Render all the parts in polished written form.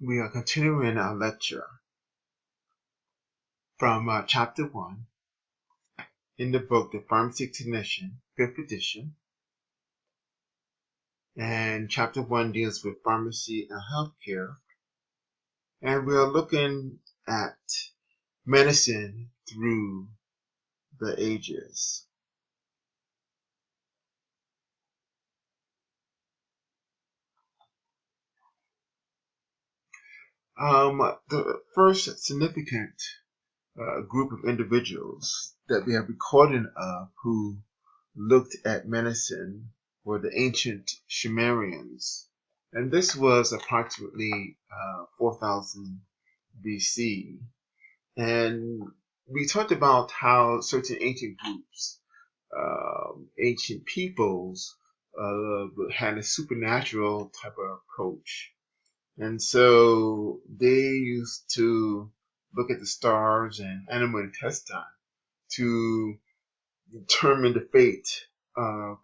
We are continuing our lecture from Chapter 1 in the book The Pharmacy Technician, 5th edition. And Chapter 1 deals with pharmacy and healthcare. And we are looking at medicine through the ages. The first significant group of individuals that we have recording of who looked at medicine were the ancient Sumerians. And this was approximately 4000 BC. And we talked about how certain ancient groups, ancient peoples, had a supernatural type of approach. And so they used to look at the stars and animal intestine to determine the fate of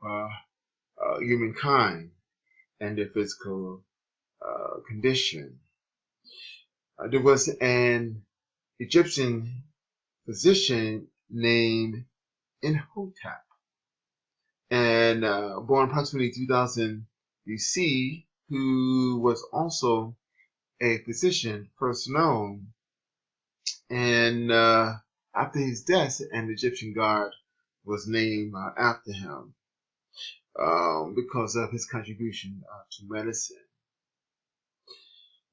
humankind and their physical condition. There was an Egyptian physician named Imhotep, and born approximately 2000 BC, who was also a physician first known. And after his death, an Egyptian god was named after him because of his contribution to medicine.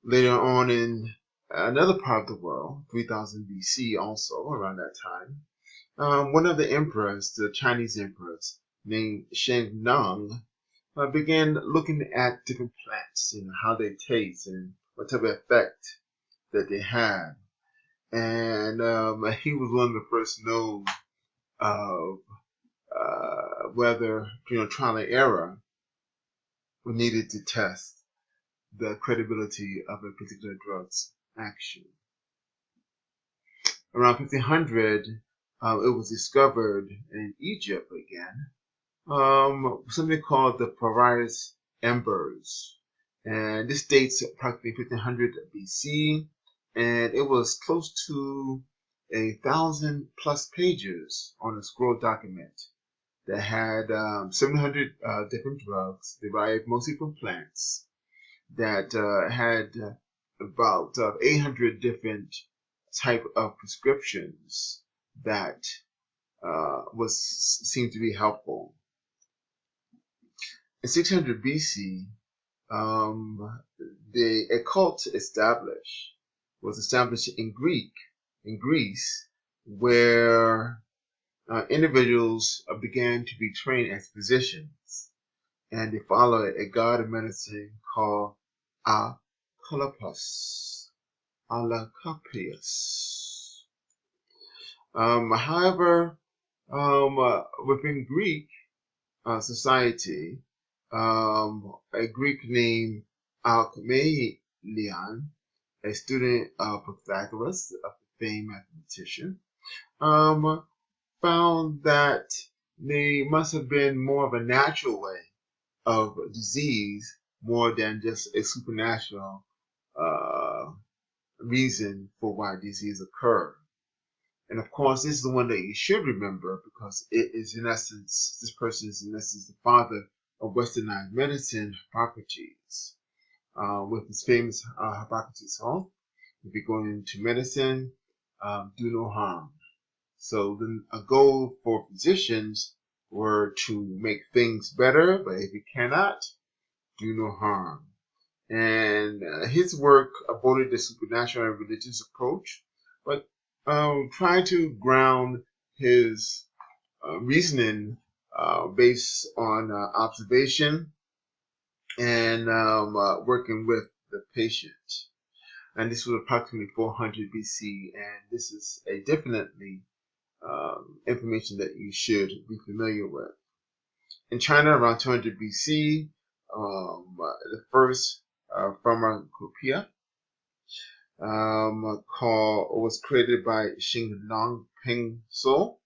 Later on in another part of the world, 3000 BC also, around that time, one of the emperors, the Chinese emperors, named Shang Nung, began looking at different plants and how they taste and what type of effect that they had. And he was one of the first known of whether, trial and error were needed to test the credibility of a particular drug's action. Around 1500, it was discovered in Egypt again, something called the Parias embers. And this dates approximately 1500 BC, and it was close to 1,000 plus pages on a scroll document that had 700 different drugs derived mostly from plants that had about 800 different type of prescriptions that seemed to be helpful. In 600 BC, the occult was established in Greece, where individuals began to be trained as physicians, and they followed a god of medicine called Asclepius. However, within Greek society, a Greek named Alcmaeon, a student of Pythagoras, a famed mathematician, found that there must have been more of a natural way of disease more than just a supernatural reason for why disease occur. And of course, this is the one that you should remember because it is in essence, this person is in essence the father of westernized medicine, Hippocrates, with his famous Hippocrates oath. If you go into medicine, do no harm. So then a goal for physicians were to make things better, but if you cannot, do no harm. And his work avoided the supernatural and religious approach, but trying to ground his reasoning based on observation and working with the patient. And this was approximately 400 BC, and this is a definitely information that you should be familiar with. In China, around 200 BC, the first pharmacopoeia was created by Xing Ping So,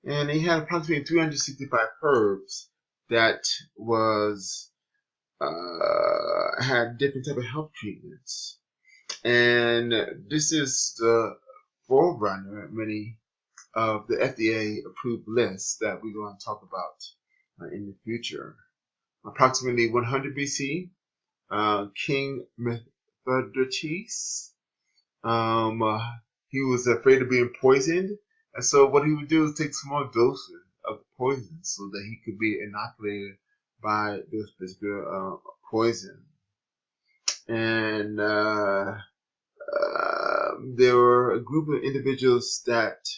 and he had approximately 365 herbs that was had different type of health treatments. And this is the forerunner, many of the FDA approved lists that we're going to talk about in the future. Approximately 100 BC, King Mithridates, he was afraid of being poisoned, and so what he would do is take small doses of the poison so that he could be inoculated by this particular poison. And there were a group of individuals that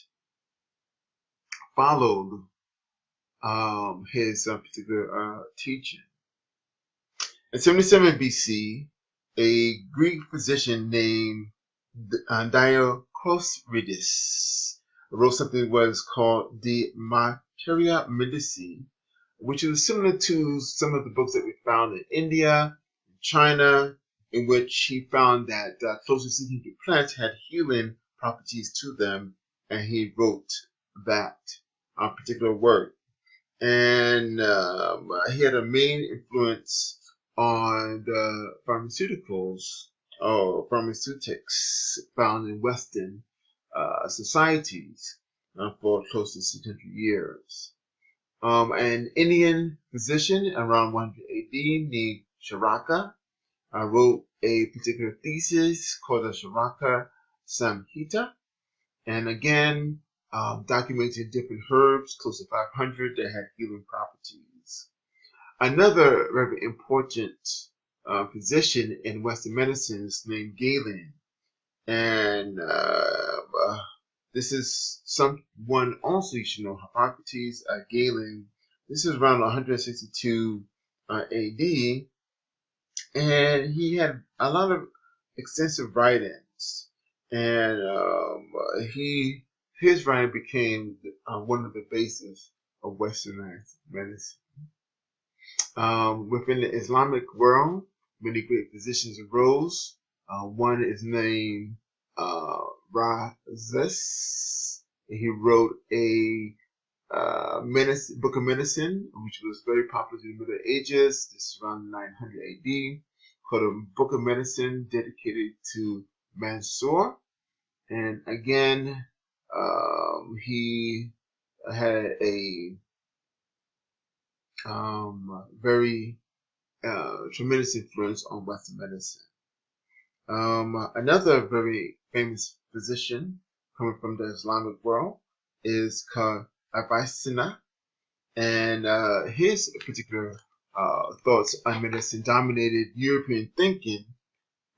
followed his particular teaching. In 77 BC, a Greek physician named Dioscorides wrote something that was called the Materia Medici, which is similar to some of the books that we found in India, China, in which he found that closely syncreted plants had healing properties to them, and he wrote that particular work. And he had a main influence on the pharmaceuticals or pharmaceutics found in Western societies for close to 600 years. An Indian physician around 100 AD named Charaka wrote a particular thesis called the Charaka Samhita, and again documented different herbs, close to 500, that had healing properties. Another very important physician in Western medicine is named Galen, and this is someone also you should know, Hippocrates. Galen. This is around 162 AD, and he had a lot of extensive writings, and his writing became one of the bases of Westernized medicine. Within the Islamic world, many great physicians arose. One is named Rhazes. He wrote a book of medicine, which was very popular in the Middle Ages. This is around 900 AD, called a Book of Medicine, dedicated to Mansur. And again, he had a very tremendous influence on Western medicine. Another very famous physician coming from the Islamic world is Avicenna, and his particular thoughts on medicine dominated European thinking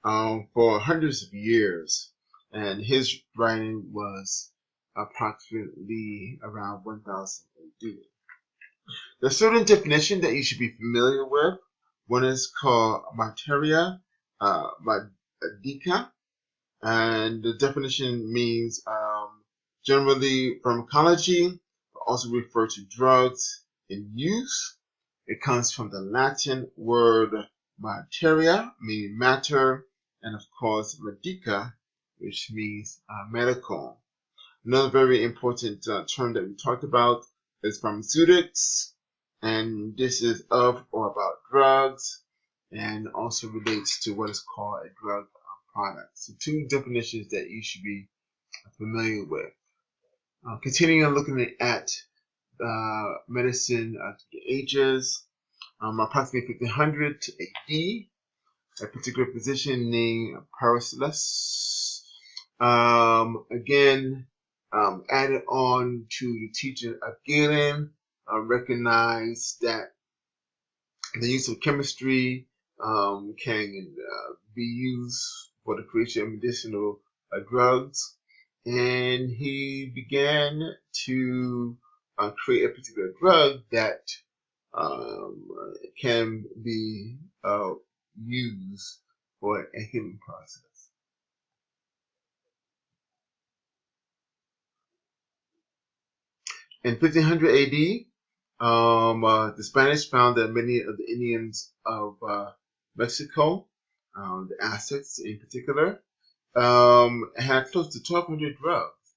for hundreds of years, and his writing was approximately around 1000 AD. There's certain definition that you should be familiar with. One is called Materia Medica, and the definition means generally pharmacology, but also refer to drugs in use. It comes from the Latin word materia, meaning matter, and of course medica, which means medical. Another very important term that we talked about is pharmaceutics, and this is of or about drugs, and also relates to what is called a drug product. So two definitions that you should be familiar with. Continuing on looking at medicine through the ages, approximately 1500 AD, a particular physician named Paracelsus again added on to the teaching of Galen, recognized that the use of chemistry can be used for the creation of medicinal drugs, and he began to create a particular drug that can be used for a healing process. In 1500 AD, the Spanish found that many of the Indians of Mexico, the Aztecs in particular, had close to 1,200 drugs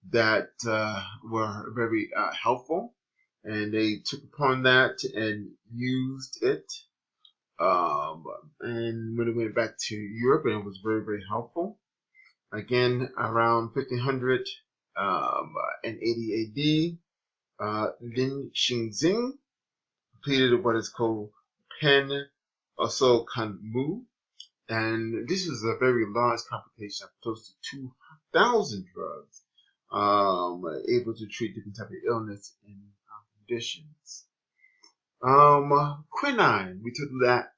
that were very helpful, and they took upon that and used it. And when it went back to Europe, and it was very, very helpful. Again, around 1500 and 80 AD, Lin Xingzing completed what is called Pen also Kanmu, and this was a very large computation of close to 2,000 drugs able to treat different type of illness and conditions. Quinine, we talked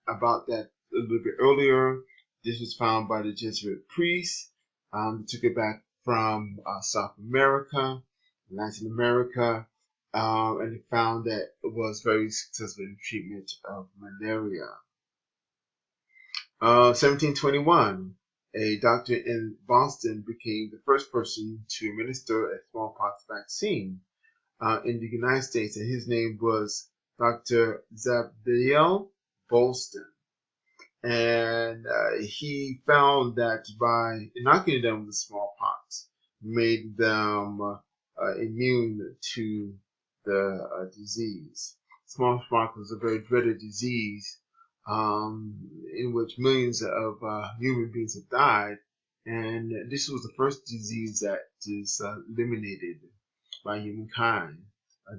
about that a little bit earlier. This was found by the Jesuit priests. They took it back from South America, Latin America, and they found that it was very successful in treatment of malaria. 1721, a doctor in Boston became the first person to administer a smallpox vaccine in the United States, and his name was Dr. Zabdiel Bolston. And he found that by inoculating them with smallpox, made them immune to the disease. Smallpox was a very dreaded disease in which millions of human beings have died, and this was the first disease that is eliminated by humankind.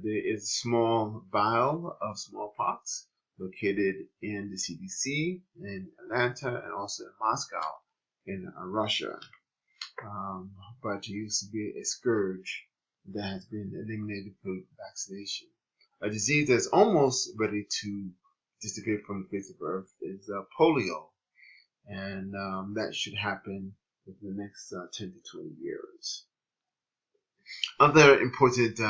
There is a small vial of smallpox located in the CDC in Atlanta and also in Moscow in Russia. But it used to be a scourge that has been eliminated through vaccination. A disease that's almost ready to disappear from the face of Earth is polio, and that should happen within the next 10 to 20 years. Other important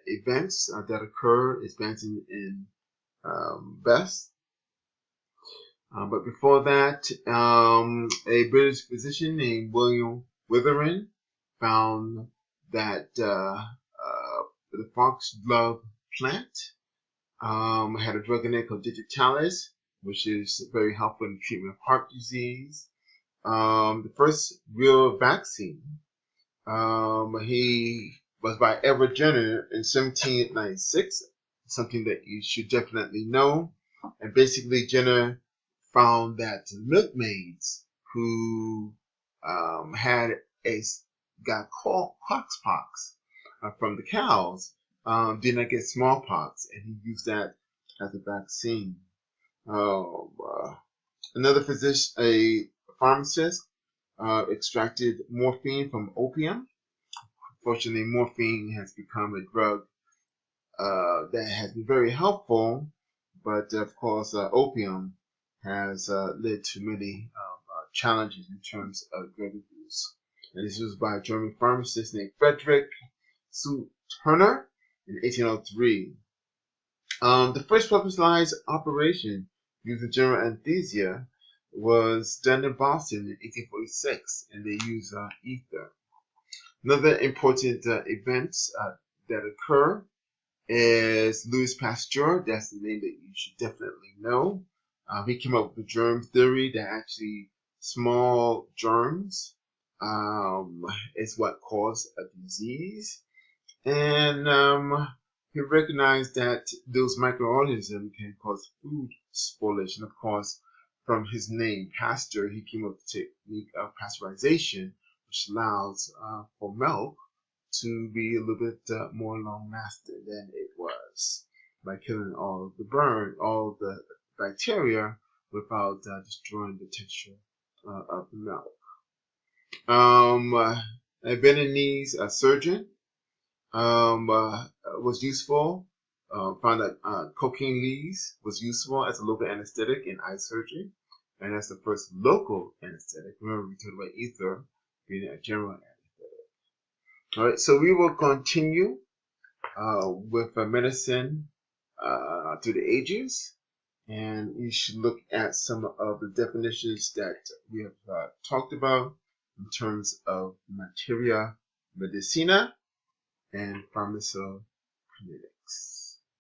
events that occur is advancing in Best. But before that, a British physician named William Witherin found that the foxglove plant had a drug in it called digitalis, which is very helpful in the treatment of heart disease. The first real vaccine he was by Edward Jenner in 1796, something that you should definitely know. And basically, Jenner found that milkmaids who got pox from the cows did not get smallpox, and he used that as a vaccine. Another physician, a pharmacist, extracted morphine from opium. Fortunately, morphine has become a drug that has been very helpful, but of course, opium has led to many challenges in terms of drug abuse. And this was by a German pharmacist named Frederick Turner in 1803. The first publicized operation using general anesthesia was done in Boston in 1846, and they used ether. Another important event that occur is Louis Pasteur. That's the name that you should definitely know. He came up with the germ theory that actually small germs is what cause a disease. And he recognized that those microorganisms can cause food spoilage. And of course, from his name, Pasteur, he came up with the technique of pasteurization, which allows for milk to be a little bit more long-lasting than it was, by killing all the bacteria without destroying the texture of the milk. A Beninese surgeon was useful. Found that cocaine leaves was useful as a local anesthetic in eye surgery, and that's the first local anesthetic. Remember, we talked about ether being a general anesthetic. All right, so we will continue with medicine through the ages, and you should look at some of the definitions that we have talked about in terms of materia medicina and pharmacokinetics.